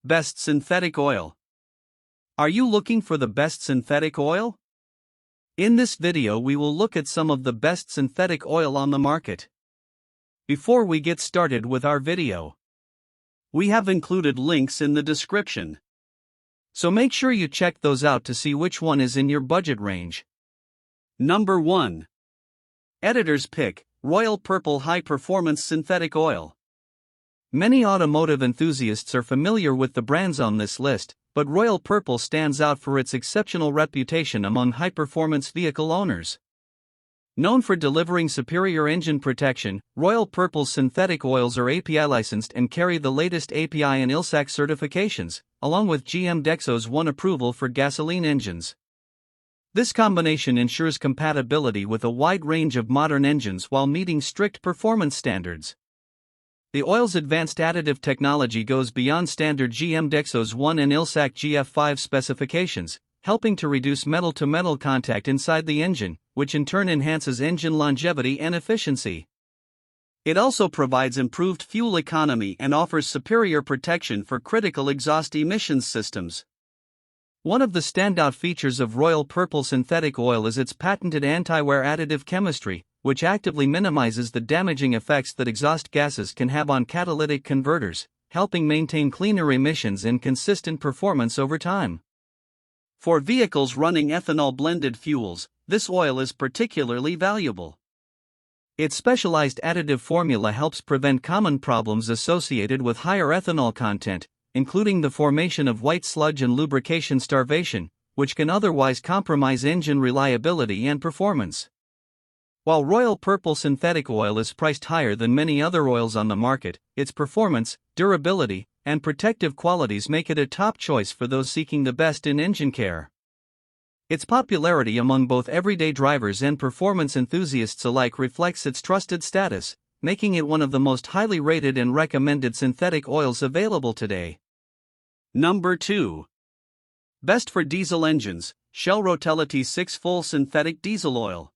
Best synthetic oil. Are you looking for the best synthetic oil? In this video we will look at some of the best synthetic oil on the market. Before we get started with our video, we have included links in the description, so make sure you check those out to see which one is in your budget range. Number 1. Editor's Pick, Royal Purple High Performance Synthetic Oil. Many automotive enthusiasts are familiar with the brands on this list, but Royal Purple stands out for its exceptional reputation among high-performance vehicle owners. Known for delivering superior engine protection, Royal Purple's synthetic oils are API licensed and carry the latest API and ILSAC certifications, along with GM Dexo's 1 approval for gasoline engines. This combination ensures compatibility with a wide range of modern engines while meeting strict performance standards. The oil's advanced additive technology goes beyond standard GM Dexo's 1 and ILSAC GF5 specifications, helping to reduce metal-to-metal contact inside the engine, which in turn enhances engine longevity and efficiency. It also provides improved fuel economy and offers superior protection for critical exhaust emissions systems. One of the standout features of Royal Purple synthetic oil is its patented anti-wear additive chemistry, which actively minimizes the damaging effects that exhaust gases can have on catalytic converters, helping maintain cleaner emissions and consistent performance over time. For vehicles running ethanol-blended fuels, this oil is particularly valuable. Its specialized additive formula helps prevent common problems associated with higher ethanol content, including the formation of white sludge and lubrication starvation, which can otherwise compromise engine reliability and performance. While Royal Purple synthetic oil is priced higher than many other oils on the market, its performance, durability, and protective qualities make it a top choice for those seeking the best in engine care. Its popularity among both everyday drivers and performance enthusiasts alike reflects its trusted status, making it one of the most highly rated and recommended synthetic oils available today. Number 2. Best for diesel engines, Shell Rotella T6 Full Synthetic Diesel Oil.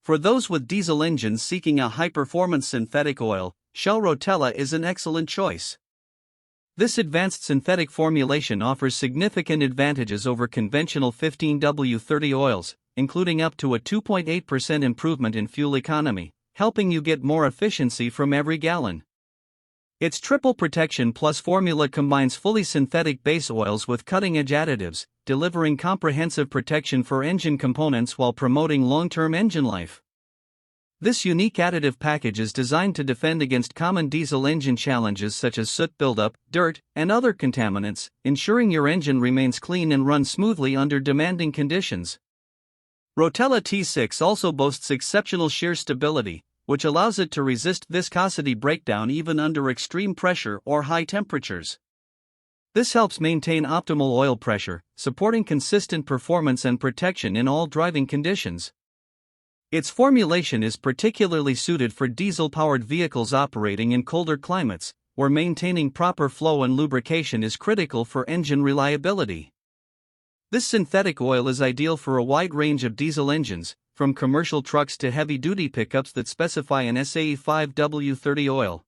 For those with diesel engines seeking a high-performance synthetic oil, Shell Rotella is an excellent choice. This advanced synthetic formulation offers significant advantages over conventional 15W30 oils, including up to a 2.8% improvement in fuel economy, helping you get more efficiency from every gallon. Its Triple Protection Plus formula combines fully synthetic base oils with cutting-edge additives, delivering comprehensive protection for engine components while promoting long-term engine life. This unique additive package is designed to defend against common diesel engine challenges such as soot buildup, dirt, and other contaminants, ensuring your engine remains clean and runs smoothly under demanding conditions. Rotella T6 also boasts exceptional shear stability, which allows it to resist viscosity breakdown even under extreme pressure or high temperatures. This helps maintain optimal oil pressure, supporting consistent performance and protection in all driving conditions. Its formulation is particularly suited for diesel-powered vehicles operating in colder climates, where maintaining proper flow and lubrication is critical for engine reliability. This synthetic oil is ideal for a wide range of diesel engines, from commercial trucks to heavy-duty pickups that specify an SAE 5W30 oil.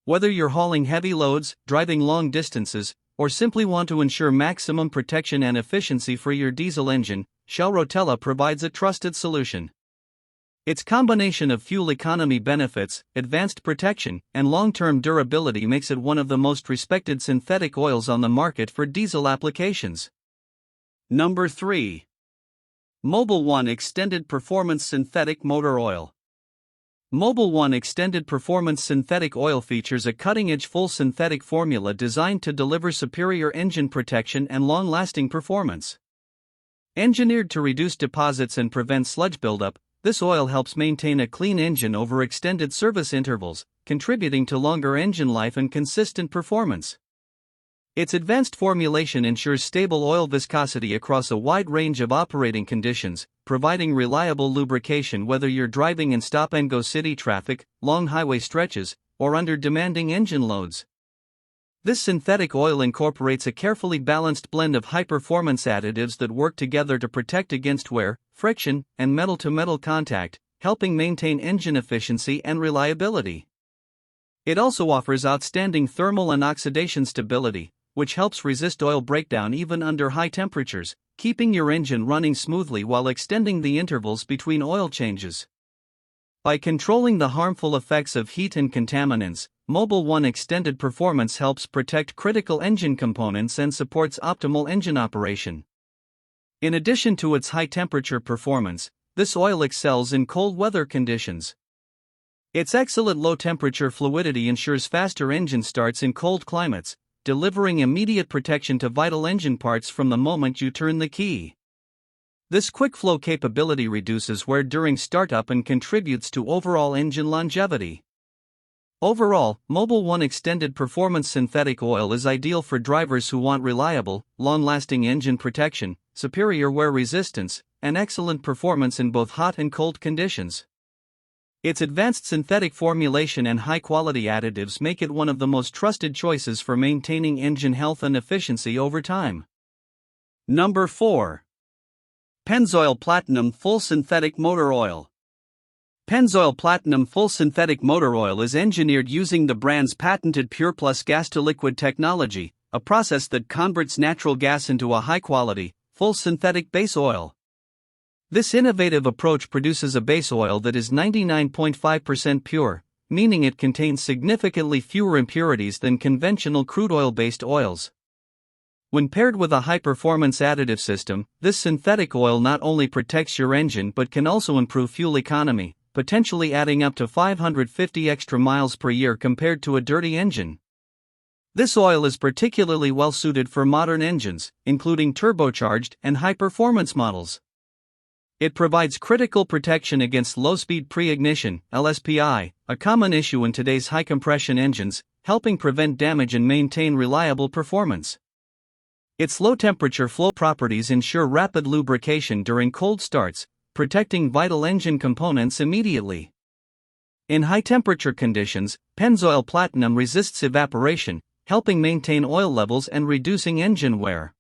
Whether you're hauling heavy loads, driving long distances, or simply want to ensure maximum protection and efficiency for your diesel engine, Shell Rotella provides a trusted solution. Its combination of fuel economy benefits, advanced protection, and long-term durability makes it one of the most respected synthetic oils on the market for diesel applications. Number 3. Mobil 1 Extended Performance Synthetic Motor Oil. Mobil 1 Extended Performance Synthetic Oil features a cutting-edge full synthetic formula designed to deliver superior engine protection and long-lasting performance. Engineered to reduce deposits and prevent sludge buildup, this oil helps maintain a clean engine over extended service intervals, contributing to longer engine life and consistent performance. Its advanced formulation ensures stable oil viscosity across a wide range of operating conditions, providing reliable lubrication whether you're driving in stop-and-go city traffic, long highway stretches, or under demanding engine loads. This synthetic oil incorporates a carefully balanced blend of high-performance additives that work together to protect against wear, friction, and metal-to-metal contact, helping maintain engine efficiency and reliability. It also offers outstanding thermal and oxidation stability, which helps resist oil breakdown even under high temperatures, keeping your engine running smoothly while extending the intervals between oil changes. By controlling the harmful effects of heat and contaminants, Mobil 1 Extended Performance helps protect critical engine components and supports optimal engine operation. In addition to its high-temperature performance, this oil excels in cold weather conditions. Its excellent low-temperature fluidity ensures faster engine starts in cold climates, delivering immediate protection to vital engine parts from the moment you turn the key. This quick flow capability reduces wear during startup and contributes to overall engine longevity. Overall, Mobil 1 Extended Performance Synthetic Oil is ideal for drivers who want reliable, long-lasting engine protection, superior wear resistance, and excellent performance in both hot and cold conditions. Its advanced synthetic formulation and high-quality additives make it one of the most trusted choices for maintaining engine health and efficiency over time. Number 4. Pennzoil Platinum Full Synthetic Motor Oil. Pennzoil Platinum Full Synthetic Motor Oil is engineered using the brand's patented Pure Plus gas-to-liquid technology, a process that converts natural gas into a high-quality, full synthetic base oil. This innovative approach produces a base oil that is 99.5% pure, meaning it contains significantly fewer impurities than conventional crude oil-based oils. When paired with a high-performance additive system, this synthetic oil not only protects your engine but can also improve fuel economy, potentially adding up to 550 extra miles per year compared to a dirty engine. This oil is particularly well suited for modern engines, including turbocharged and high-performance models. It provides critical protection against low-speed pre-ignition (LSPI), a common issue in today's high-compression engines, helping prevent damage and maintain reliable performance. Its low-temperature flow properties ensure rapid lubrication during cold starts, protecting vital engine components immediately. In high-temperature conditions, Pennzoil Platinum resists evaporation, helping maintain oil levels and reducing engine wear.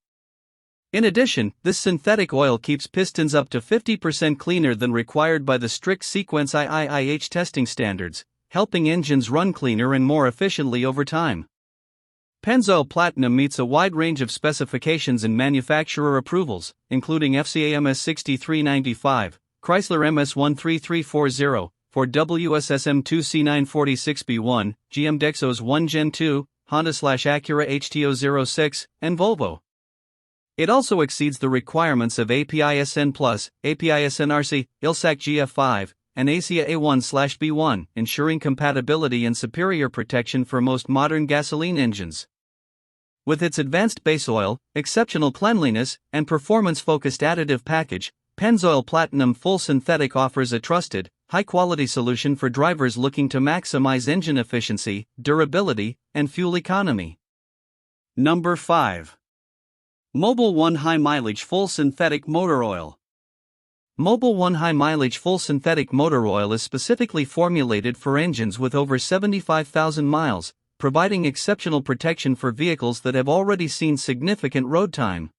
In addition, this synthetic oil keeps pistons up to 50% cleaner than required by the strict Sequence IIIH testing standards, helping engines run cleaner and more efficiently over time. Pennzoil Platinum meets a wide range of specifications and manufacturer approvals, including FCA MS 6395, Chrysler MS 13340, Ford WSSM 2C946B1, GM Dexos 1 Gen 2, Honda/Acura HTO06, and Volvo. It also exceeds the requirements of API-SN+, API-SN-RC, ILSAC GF5, and ASIA A1/B1, ensuring compatibility and superior protection for most modern gasoline engines. With its advanced base oil, exceptional cleanliness, and performance-focused additive package, Pennzoil Platinum Full Synthetic offers a trusted, high-quality solution for drivers looking to maximize engine efficiency, durability, and fuel economy. Number 5. Mobil 1 High Mileage Full Synthetic Motor Oil. Mobil 1 High Mileage Full Synthetic Motor Oil is specifically formulated for engines with over 75,000 miles, providing exceptional protection for vehicles that have already seen significant road time.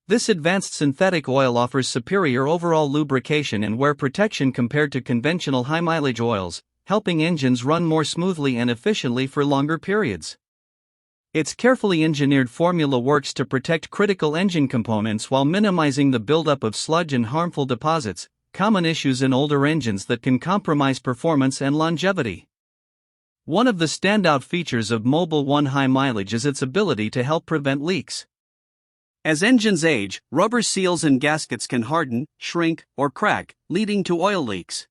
This advanced synthetic oil offers superior overall lubrication and wear protection compared to conventional high-mileage oils, helping engines run more smoothly and efficiently for longer periods. Its carefully engineered formula works to protect critical engine components while minimizing the buildup of sludge and harmful deposits, common issues in older engines that can compromise performance and longevity. One of the standout features of Mobil 1 High Mileage is its ability to help prevent leaks. As engines age, rubber seals and gaskets can harden, shrink, or crack, leading to oil leaks.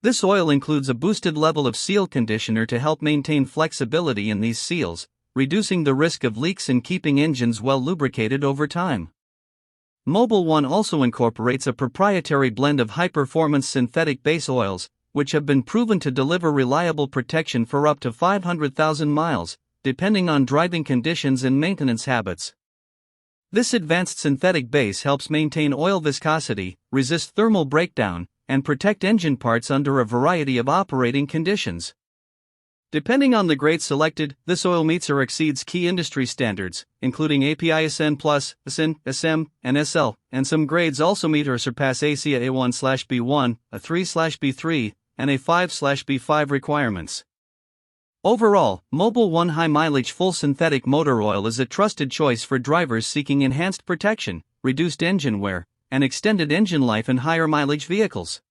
This oil includes a boosted level of seal conditioner to help maintain flexibility in these seals, reducing the risk of leaks and keeping engines well lubricated over time. Mobil 1 also incorporates a proprietary blend of high-performance synthetic base oils, which have been proven to deliver reliable protection for up to 500,000 miles, depending on driving conditions and maintenance habits. This advanced synthetic base helps maintain oil viscosity, resist thermal breakdown, and protect engine parts under a variety of operating conditions. Depending on the grade selected, this oil meets or exceeds key industry standards, including API-SN+, SN, SM, and SL, and some grades also meet or surpass ASIA A1/B1, A3/B3, and A5/B5 requirements. Overall, Mobil 1 High Mileage Full Synthetic Motor Oil is a trusted choice for drivers seeking enhanced protection, reduced engine wear, and extended engine life in higher mileage vehicles.